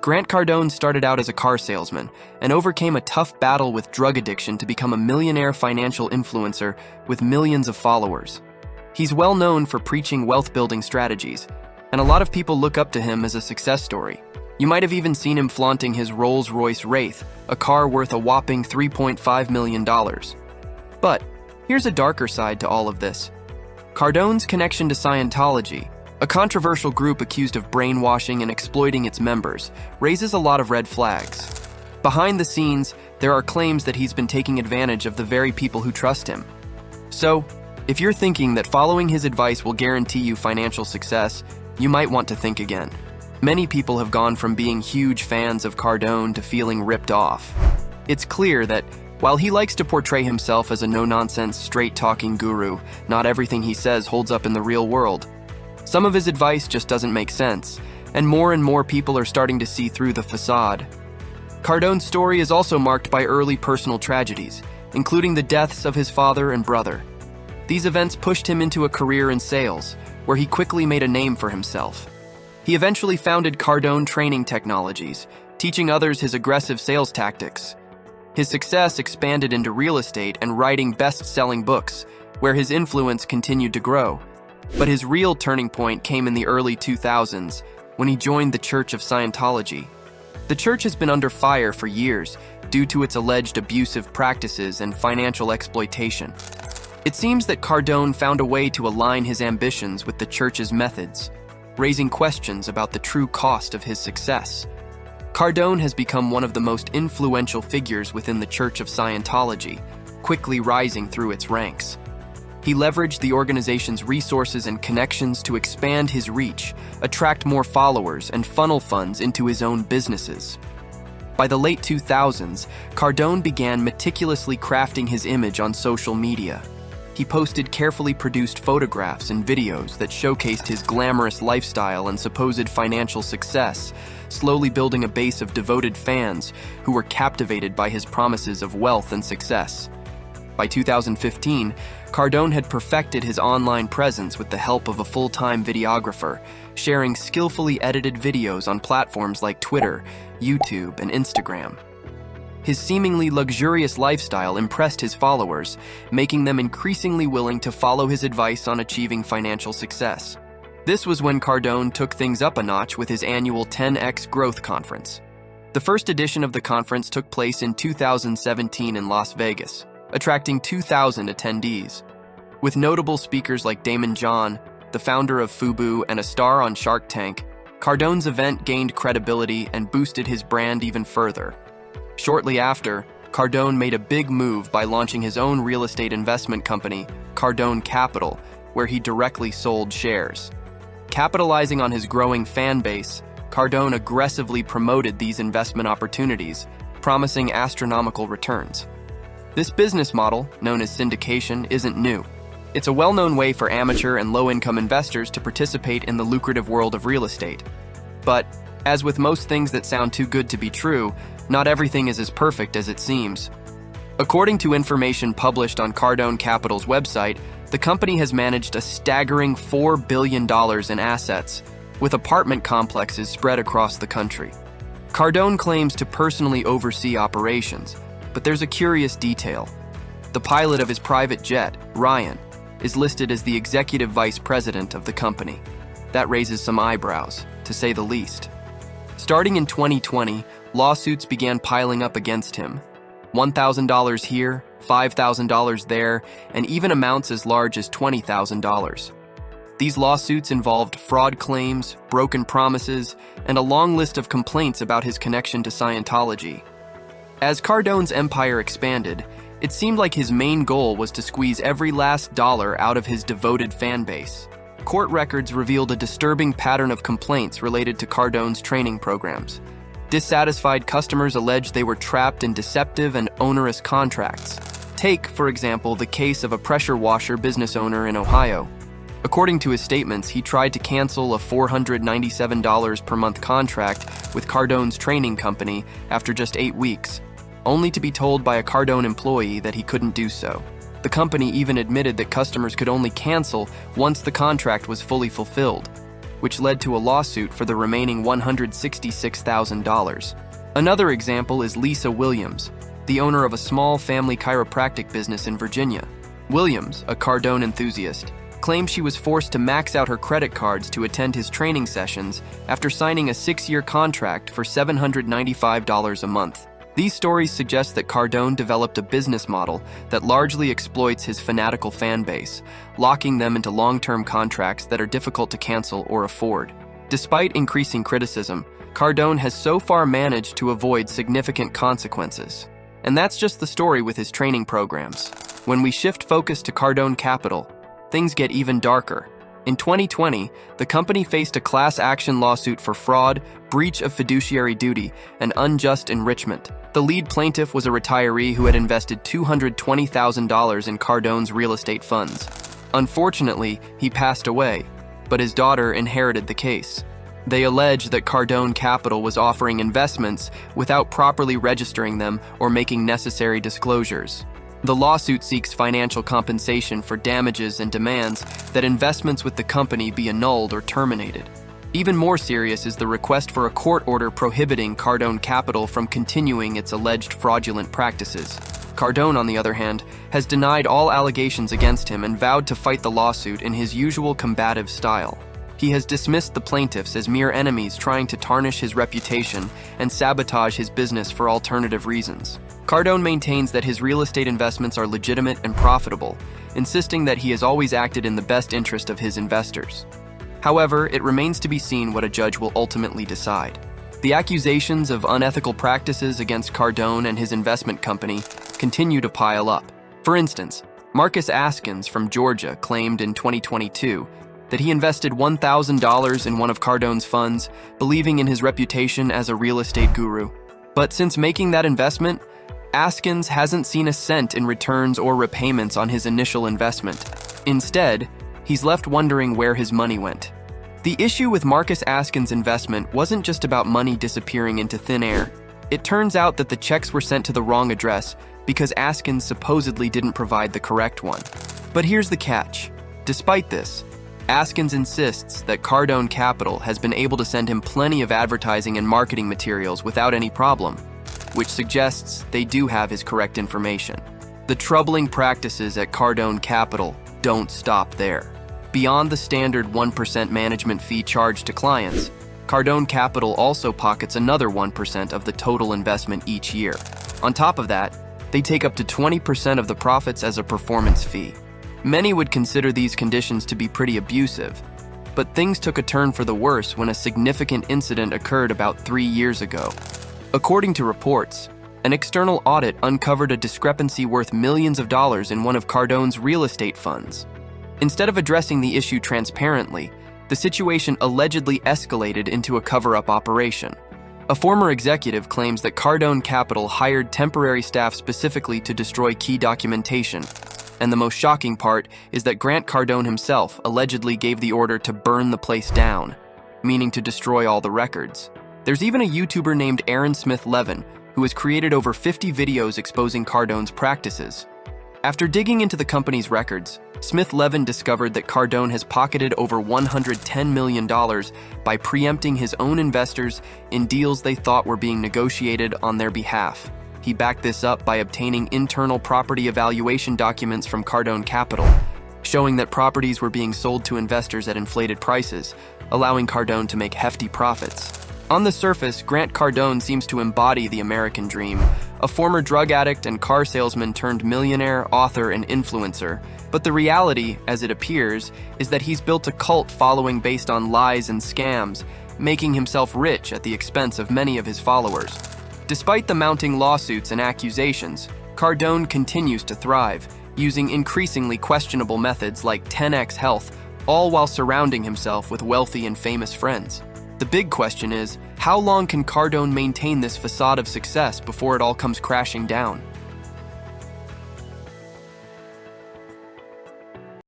Grant Cardone started out as a car salesman and overcame a tough battle with drug addiction to become a millionaire financial influencer with millions of followers. He's well known for preaching wealth-building strategies, and a lot of people look up to him as a success story. You might have even seen him flaunting his Rolls-Royce Wraith, a car worth a whopping $3.5 million. But here's a darker side to all of this. Cardone's connection to Scientology, a controversial group accused of brainwashing and exploiting its members, raises a lot of red flags. Behind the scenes, there are claims that he's been taking advantage of the very people who trust him. So, if you're thinking that following his advice will guarantee you financial success, you might want to think again. Many people have gone from being huge fans of Cardone to feeling ripped off. It's clear that while he likes to portray himself as a no-nonsense, straight-talking guru, not everything he says holds up in the real world. Some of his advice just doesn't make sense, and more people are starting to see through the facade. Cardone's story is also marked by early personal tragedies, including the deaths of his father and brother. These events pushed him into a career in sales, where he quickly made a name for himself. He eventually founded Cardone Training Technologies, teaching others his aggressive sales tactics. His success expanded into real estate and writing best-selling books, where his influence continued to grow. But his real turning point came in the early 2000s, when he joined the Church of Scientology. The church has been under fire for years due to its alleged abusive practices and financial exploitation. It seems that Cardone found a way to align his ambitions with the church's methods, raising questions about the true cost of his success. Cardone has become one of the most influential figures within the Church of Scientology, quickly rising through its ranks. He leveraged the organization's resources and connections to expand his reach, attract more followers, and funnel funds into his own businesses. By the late 2000s, Cardone began meticulously crafting his image on social media. He posted carefully produced photographs and videos that showcased his glamorous lifestyle and supposed financial success, slowly building a base of devoted fans who were captivated by his promises of wealth and success. By 2015, Cardone had perfected his online presence with the help of a full-time videographer, sharing skillfully edited videos on platforms like Twitter, YouTube, and Instagram. His seemingly luxurious lifestyle impressed his followers, making them increasingly willing to follow his advice on achieving financial success. This was when Cardone took things up a notch with his annual 10X Growth Conference. The first edition of the conference took place in 2017 in Las Vegas, attracting 2,000 attendees. With notable speakers like Daymond John, the founder of FUBU and a star on Shark Tank, Cardone's event gained credibility and boosted his brand even further. Shortly after, Cardone made a big move by launching his own real estate investment company, Cardone Capital, where he directly sold shares. Capitalizing on his growing fan base, Cardone aggressively promoted these investment opportunities, promising astronomical returns. This business model, known as syndication, isn't new. It's a well-known way for amateur and low-income investors to participate in the lucrative world of real estate. But, as with most things that sound too good to be true, not everything is as perfect as it seems. According to information published on Cardone Capital's website, the company has managed a staggering $4 billion in assets, with apartment complexes spread across the country. Cardone claims to personally oversee operations, but there's a curious detail. The pilot of his private jet, Ryan, is listed as the executive vice president of the company. That raises some eyebrows, to say the least. Starting in 2020, lawsuits began piling up against him. $1,000 here, $5,000 there, and even amounts as large as $20,000. These lawsuits involved fraud claims, broken promises, and a long list of complaints about his connection to Scientology. As Cardone's empire expanded, it seemed like his main goal was to squeeze every last dollar out of his devoted fan base. Court records revealed a disturbing pattern of complaints related to Cardone's training programs. Dissatisfied customers alleged they were trapped in deceptive and onerous contracts. Take, for example, the case of a pressure washer business owner in Ohio. According to his statements, he tried to cancel a $497 per month contract with Cardone's training company after just 8 weeks, only to be told by a Cardone employee that he couldn't do so. The company even admitted that customers could only cancel once the contract was fully fulfilled. which led to a lawsuit for the remaining $166,000. Another example is Lisa Williams, the owner of a small family chiropractic business in Virginia. Williams, a Cardone enthusiast, claimed she was forced to max out her credit cards to attend his training sessions after signing a 6-year contract for $795 a month. These stories suggest that Cardone developed a business model that largely exploits his fanatical fan base, locking them into long-term contracts that are difficult to cancel or afford. Despite increasing criticism, Cardone has so far managed to avoid significant consequences. And that's just the story with his training programs. When we shift focus to Cardone Capital, things get even darker. In 2020, the company faced a class action lawsuit for fraud, breach of fiduciary duty, and unjust enrichment. The lead plaintiff was a retiree who had invested $220,000 in Cardone's real estate funds. Unfortunately, he passed away, but his daughter inherited the case. They allege that Cardone Capital was offering investments without properly registering them or making necessary disclosures. The lawsuit seeks financial compensation for damages and demands that investments with the company be annulled or terminated. Even more serious is the request for a court order prohibiting Cardone Capital from continuing its alleged fraudulent practices. Cardone, on the other hand, has denied all allegations against him and vowed to fight the lawsuit in his usual combative style. He has dismissed the plaintiffs as mere enemies trying to tarnish his reputation and sabotage his business for alternative reasons. Cardone maintains that his real estate investments are legitimate and profitable, insisting that he has always acted in the best interest of his investors. However, it remains to be seen what a judge will ultimately decide. The accusations of unethical practices against Cardone and his investment company continue to pile up. For instance, Marcus Askins from Georgia claimed in 2022 that he invested $1,000 in one of Cardone's funds, believing in his reputation as a real estate guru. But since making that investment, Askins hasn't seen a cent in returns or repayments on his initial investment. Instead, he's left wondering where his money went. The issue with Marcus Askins' investment wasn't just about money disappearing into thin air. It turns out that the checks were sent to the wrong address because Askins supposedly didn't provide the correct one. But here's the catch. Despite this, Askins insists that Cardone Capital has been able to send him plenty of advertising and marketing materials without any problem, which suggests they do have his correct information. The troubling practices at Cardone Capital don't stop there. Beyond the standard 1% management fee charged to clients, Cardone Capital also pockets another 1% of the total investment each year. On top of that, they take up to 20% of the profits as a performance fee. Many would consider these conditions to be pretty abusive, but things took a turn for the worse when a significant incident occurred about 3 years ago. According to reports, an external audit uncovered a discrepancy worth millions of dollars in one of Cardone's real estate funds. Instead of addressing the issue transparently, the situation allegedly escalated into a cover-up operation. A former executive claims that Cardone Capital hired temporary staff specifically to destroy key documentation. And the most shocking part is that Grant Cardone himself allegedly gave the order to burn the place down, meaning to destroy all the records. There's even a YouTuber named Aaron Smith Levin who has created over 50 videos exposing Cardone's practices. After digging into the company's records, Smith Levin discovered that Cardone has pocketed over $110 million by preempting his own investors in deals they thought were being negotiated on their behalf. He backed this up by obtaining internal property evaluation documents from Cardone Capital, showing that properties were being sold to investors at inflated prices, allowing Cardone to make hefty profits. On the surface, Grant Cardone seems to embody the American dream, a former drug addict and car salesman turned millionaire, author, and influencer. But the reality, as it appears, is that he's built a cult following based on lies and scams, making himself rich at the expense of many of his followers. Despite the mounting lawsuits and accusations, Cardone continues to thrive, using increasingly questionable methods like 10x Health, all while surrounding himself with wealthy and famous friends. The big question is, how long can Cardone maintain this facade of success before it all comes crashing down?